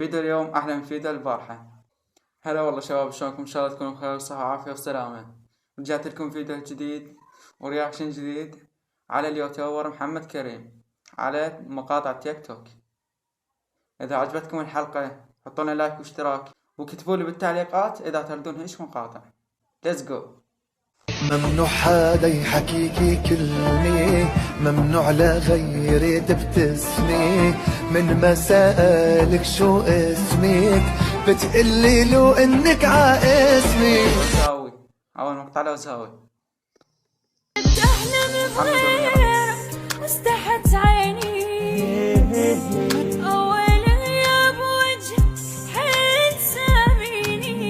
فيديو اليوم أحلى من فيديو البارحة. هلا والله شباب، شلونكم؟ إن شاء الله تكونوا بخير وصحة وعافية وسلامة. رجعت لكم فيديو جديد ورياكشن جديد على اليوتيوبر محمد كريم على مقاطع تيك توك. إذا عجبتكم الحلقة حطوا لنا لايك واشتراك وكتبوا لي بالتعليقات إذا تردون إيش مقاطع. Let's go. ممنوع حدا يحكيكي كلمة، ممنوع لغيري تبتسمي، من ما سألك شو اسمك بتقلي له انك عاسمي. وساوي أول مقطع له وساوي تحلم بغيرك واستحت عيني، أول غياب وجه حيل ساميني،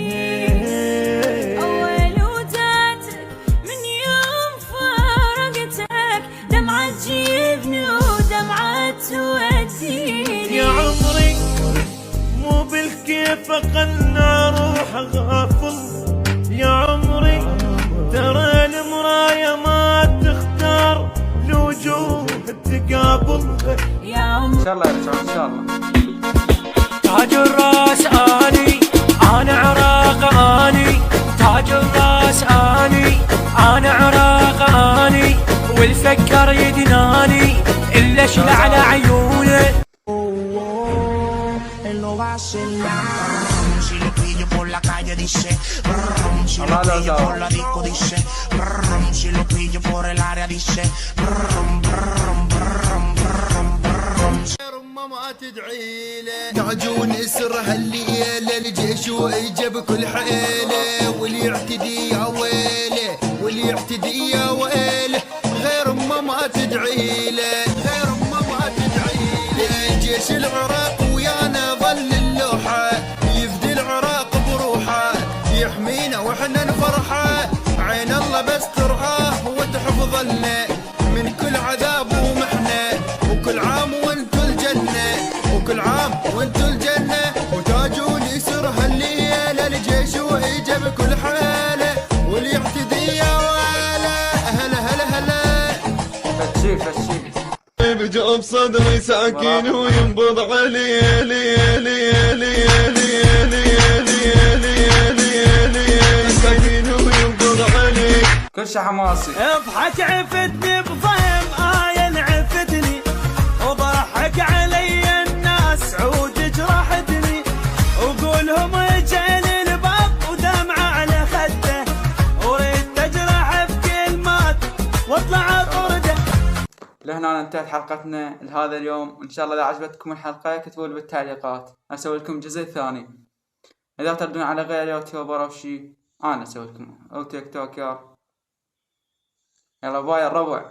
أول وداتك من يوم فارقتك، دمعة تجيبني ودمعة توديني. يا عمري مو بالكيف أقنع روح غافل، يا عمري ترى المراية ما تختار الوجوه التقابل. يا عمري إن شاء الله يرجعون إن شاء الله. تاج الراس اني، انا عراق اني، تاج الراس اني، انا عراق اني، والفكر يدناني الا شل على عيونه. Si lo pillo por la calle dice brum, si lo pillo por la disco dice brum, si lo pillo por el área dice brum, brum, brum, brum, brum. ما تدعي له تعجون اسر هالليله، الجيش واجب كل حيله، واللي يعتدي يا ويله، واللي يعتدي يا ويله، غير ما تدعي له، غير ما تدعي له. جيش العراق ويانا ظل اللوحه، يفدي العراق بروحه، يحمينا واحنا نفرحه، عين الله بس ترعاه وتحفظ لنا من كل عذاب ومحنه، وكل عام وانتو الجنه، وكل عام وانتو الجنه، وتاجون يسر هالليله، الجيش واجا بكل حاله، واللي يعتدي يا ويله. هلا هلا هلا فتشي بجوب صدري ساكن وينبض علي لي لي لي لي لي لي ساكن وينبض علي. كل شي حماسي. اضحك عفتني بضيم آية عفتني، وضحك علي الناس عود جرحتني، وقولهم اجعل الباب ودمعة على خده، وريد تجرح بكلمات واطلع طرده. لهنا انتهت حلقتنا لهذا اليوم. ان شاء الله اذا عجبتكم الحلقه كتبوا لي بالتعليقات اسوي لكم جزء ثاني. اذا تردون على غير يوتيوبر او شي انا اسوي لكم او تيك توكر. يلا باي الربع.